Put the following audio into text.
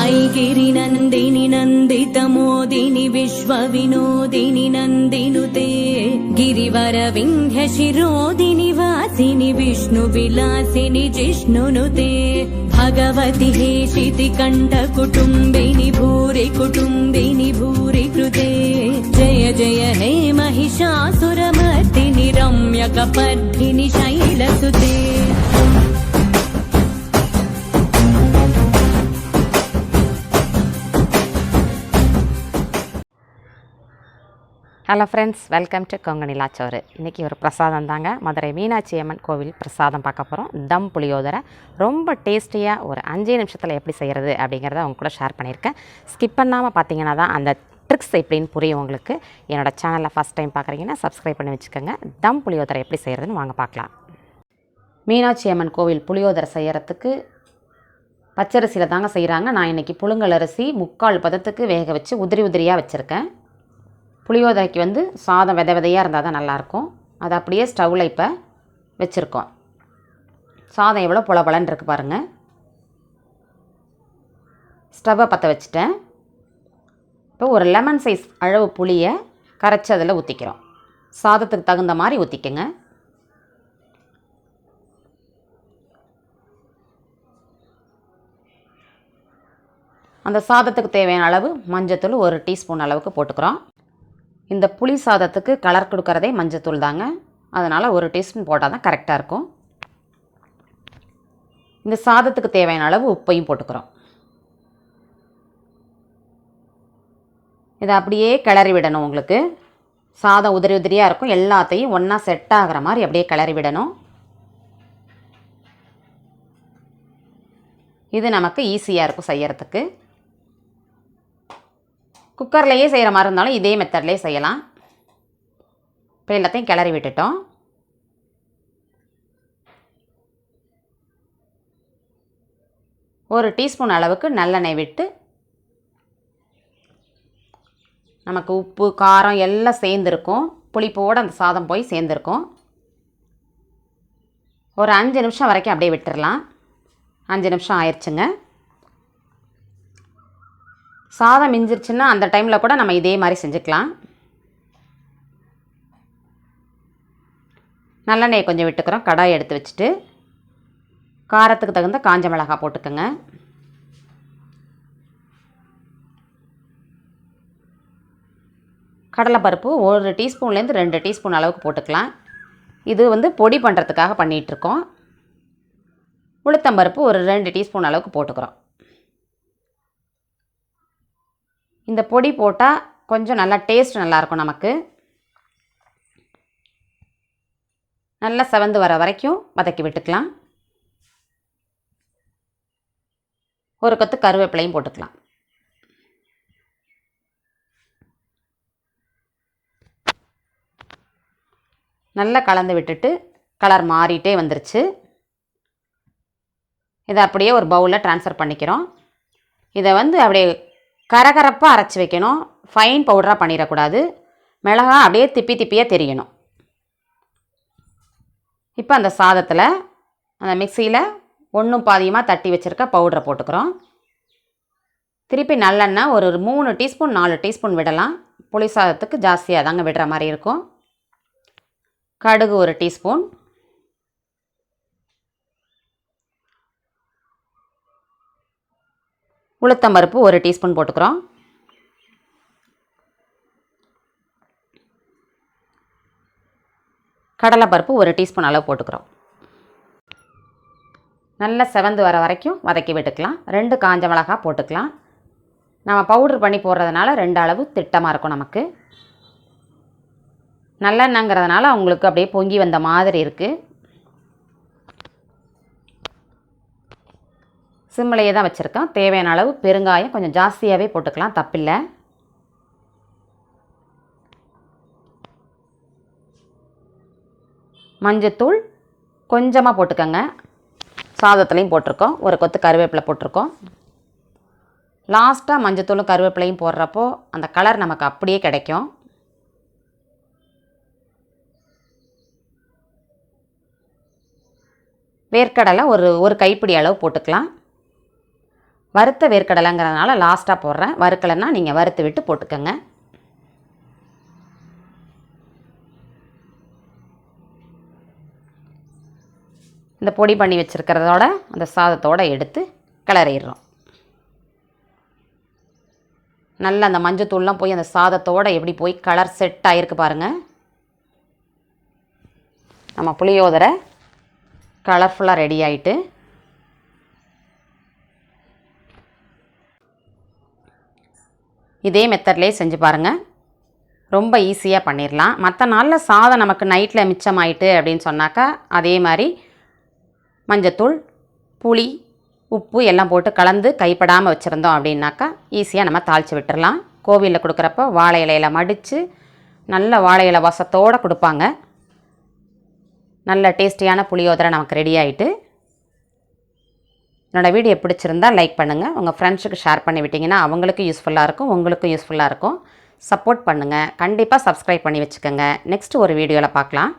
ऐगिरि नन्दिनि नन्दितमोदिनि विश्वविनोदिनि नन्दिनुते गिरिवर विन्ध्य शिरोदिनि वासिनि विष्णुविलासिनि जिष्णुनुते भगवति हेशिति कण्ठ कुटुम्बिनि भूरि कुटुम्बिनि भूरि कृते जय जय हे महिषासुरमर्दिनि रम्यकपर्दिनि शैलसुते hello friends, welcome to Kongu Nila Soru. இன்றைக்கி ஒரு பிரசாதம் தாங்க. மதுரை மீனாட்சி அம்மன் கோவில் பிரசாதம் பார்க்க போகிறோம். தம் புளியோதரை ரொம்ப டேஸ்டியாக ஒரு 5 நிமிஷத்தில் எப்படி செய்கிறது அப்படிங்கிறத அவங்க கூட ஷேர் பண்ணியிருக்கேன். ஸ்கிப் பண்ணாமல் பார்த்தீங்கன்னா தான் அந்த ட்ரிக்ஸ் எப்படின்னு புரியும் உங்களுக்கு. என்னோடய சேனலில் ஃபஸ்ட் டைம் பார்க்குறீங்கன்னா சப்ஸ்கிரைப் பண்ணி வச்சுக்கோங்க. தம் புளியோதரை எப்படி செய்கிறதுன்னு வாங்க பார்க்கலாம். மீனாட்சி அம்மன் கோவில் புளியோதரை செய்கிறதுக்கு பச்சரிசியில் தாங்க செய்கிறாங்க. நான் இன்றைக்கி புழுங்கல் அரிசி 3/4 பதத்துக்கு வேக வச்சு உதிரி உதிரியாக வச்சுருக்கேன். புளியோதரைக்கு சாதம் விதை விதையாக இருந்தால் தான் நல்லாயிருக்கும். அதை அப்படியே ஸ்டவ்வில் இப்போ வச்சுருக்கோம். சாதம் எவ்வளோ பொலபலன்னு இருக்குது பாருங்கள். ஸ்டவ்வை பற்ற வச்சுட்டேன். இப்போ ஒரு லெமன் சைஸ் அளவு புளியை கரைச்சி அதில் ஊற்றிக்கிறோம். சாதத்துக்கு தகுந்த மாதிரி ஊற்றிக்கங்க. அந்த சாதத்துக்கு தேவையான அளவு மஞ்சத்தூள் 1 டீஸ்பூன் அளவுக்கு போட்டுக்கிறோம். இந்த புளி சாதத்துக்கு கலர் கொடுக்கறதே மஞ்சத்தூள் தாங்க. அதனால் 1 டீஸ்பூன் போட்டால் தான் கரெக்டாக இருக்கும். இந்த சாதத்துக்கு தேவையான அளவு உப்பையும் போட்டுக்கிறோம். இதை அப்படியே கிளறி விடணும். உங்களுக்கு சாதம் உதிரி உதிரியாக இருக்கும். எல்லாத்தையும் ஒன்றா செட் ஆகிற மாதிரி அப்படியே கிளறி விடணும். இது நமக்கு ஈஸியாக இருக்கும் செய்யறதுக்கு. குக்கர்லேயே செய்கிற மாதிரி இருந்தாலும் இதே மெத்தட்லேயே செய்யலாம். இப்போ எல்லாத்தையும் கிளறி விட்டுட்டோம். ஒரு டீஸ்பூன் அளவுக்கு நல்லெண்ணெய் விட்டு நமக்கு உப்பு காரம் எல்லாம் சேர்ந்துருக்கும். புளிப்போடு அந்த சாதம் போய் சேர்ந்துருக்கும். ஒரு 5 நிமிஷம் வரைக்கும் அப்படியே விட்டுடலாம். 5 நிமிஷம் ஆயிடுச்சுங்க. சாதம் மிஞ்சிருச்சுன்னா அந்த டைமில் கூட நம்ம இதே மாதிரி செஞ்சுக்கலாம். நல்லெண்ணெய் கொஞ்சம் விட்டுக்கிறோம். கடாய் எடுத்து வச்சுட்டு காரத்துக்கு தகுந்த காஞ்ச மிளகாய் போட்டுக்கோங்க. கடலைப்பருப்பு 1 டீஸ்பூன்லேருந்து 2 டீஸ்பூன் அளவுக்கு போட்டுக்கலாம். இது பொடி பண்ணுறதுக்காக பண்ணிகிட்ருக்கோம். உளுத்தம்பருப்பு ஒரு 2 டீஸ்பூன் அளவுக்கு போட்டுக்கிறோம். இந்த பொடி போட்டால் கொஞ்சம் நல்லா டேஸ்ட் நல்லாயிருக்கும். நமக்கு நல்லா செவந்து வர வரைக்கும் வதக்கி விட்டுக்கலாம். ஒரு கொத்து கருவேப்பிலையும் போட்டுக்கலாம். நல்லா கலந்து விட்டுட்டு கலர் மாறிட்டே வந்துருச்சு. இதை அப்படியே ஒரு பவுலில் ட்ரான்ஸ்ஃபர் பண்ணிக்கிறோம். இதை அப்படியே கரகரப்பாக அரைச்சி வைக்கணும். ஃபைன் பவுடராக பண்ணிடக்கூடாது. மிளகாய் அப்படியே திப்பி திப்பியாக தெரியணும். இப்போ அந்த சாதத்தில் அந்த மிக்சியில் 1 பாதியமாக தட்டி வச்சுருக்க பவுடரை போட்டுக்கிறோம். திருப்பி நல்லெண்ணெய் ஒரு 3 டீஸ்பூன் 4 டீஸ்பூன் விடலாம். புளி சாதத்துக்கு ஜாஸ்தியாக தாங்க விடுற மாதிரி இருக்கும். கடுகு 1 டீஸ்பூன், உளுத்தம்பருப்பு 1 டீஸ்பூன் போட்டுக்கிறோம். கடலைப்பருப்பு 1 டீஸ்பூன் அளவு போட்டுக்கிறோம். நல்லா செவந்து வர வரைக்கும் வதக்கி விட்டுக்கலாம். 2 காஞ்ச மிளகாய் போட்டுக்கலாம். நம்ம பவுட்ரு பண்ணி போடுறதுனால 2 அளவு திட்டமாக இருக்கும். நமக்கு நல்லெண்ணங்கிறதுனால உங்களுக்கு அப்படியே பொங்கி வந்த மாதிரி இருக்குது. சிம்மிலையே தான் வச்சுருக்கேன். தேவையான அளவு பெருங்காயம் கொஞ்சம் ஜாஸ்தியாகவே போட்டுக்கலாம், தப்பில்லை. மஞ்சத்தூள் கொஞ்சமாக போட்டுக்கோங்க. சாதத்துலேயும் போட்டிருக்கோம். ஒரு கொத்து கருவேப்பிலை போட்டிருக்கோம். லாஸ்ட்டாக மஞ்சத்தூளும் கருவேப்பிலையும் போடுறப்போ அந்த கலர் நமக்கு அப்படியே கிடைக்கும். வேர்க்கடலை ஒரு கைப்பிடி அளவு போட்டுக்கலாம். வறுத்த வேர்க்கடலைங்கிறதுனால லாஸ்ட்டாக போடுறேன். வறுக்கலைன்னா நீங்கள் வறுத்து விட்டு போட்டுக்கோங்க. இந்த பொடி பண்ணி வச்சுருக்கிறதோட அந்த சாதத்தோடு எடுத்து கிளறிடுறோம். நல்லா அந்த மஞ்சத்தூள்லாம் போய் அந்த சாதத்தோடு எப்படி போய் கலர் செட் ஆகிருக்கு பாருங்கள். நம்ம புளியோதரை கலர்ஃபுல்லாக ரெடி ஆகிட்டு, இதே மெத்தட்லேயே செஞ்சு பாருங்கள். ரொம்ப ஈஸியாக பண்ணிடலாம். மற்ற நாளில் சாதம் நமக்கு நைட்டில் மிச்சமாயிட்டு அப்படின்னு சொன்னாக்கா அதே மாதிரி மஞ்சத்தூள், புளி, உப்பு எல்லாம் போட்டு கலந்து கைப்படாமல் வச்சுருந்தோம் அப்படின்னாக்கா ஈஸியாக நம்ம தாளித்து விட்டுடலாம். கோவிலில் கொடுக்குறப்போ வாழை இலையில் மடித்து நல்ல வாழை இலை வாசத்தோடு கொடுப்பாங்க. நல்ல டேஸ்டியான புளியோதரை நமக்கு ரெடி ஆகிட்டு. என்னோடய வீடியோ பிடிச்சிருந்தால் லைக் பண்ணுங்கள். உங்கள் ஃப்ரெண்ட்ஸுக்கு ஷேர் பண்ணி விட்டிங்கன்னா அவங்களுக்கும் யூஸ்ஃபுல்லாக இருக்கும், உங்களுக்கும் யூஸ்ஃபுல்லாக இருக்கும். சப்போர்ட் பண்ணுங்கள். கண்டிப்பாக சப்ஸ்கிரைப் பண்ணி வச்சுக்கோங்க. நெக்ஸ்ட் ஒரு வீடியோவில் பார்க்கலாம்.